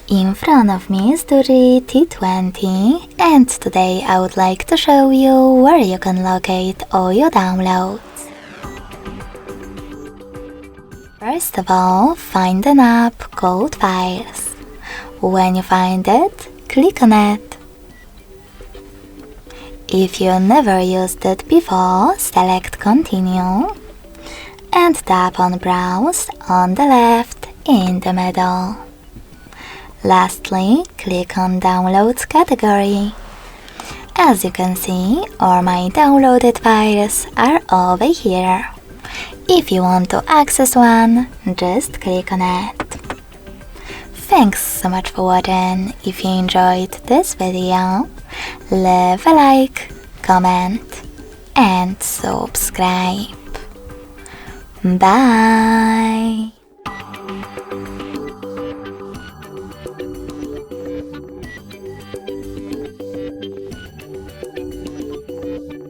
In front of me is DOOGEE T20, and today I would like to show you where you can locate all your downloads. First of all, find an app called Files. When you find it, click on it. If you never used it before, select Continue and tap on Browse on the left in the middle. Lastly, click on Downloads category. As you can see, all my downloaded files are over here. If you want to access one, just click on it. Thanks so much for watching. If you enjoyed this video, leave a like, comment and subscribe. Bye!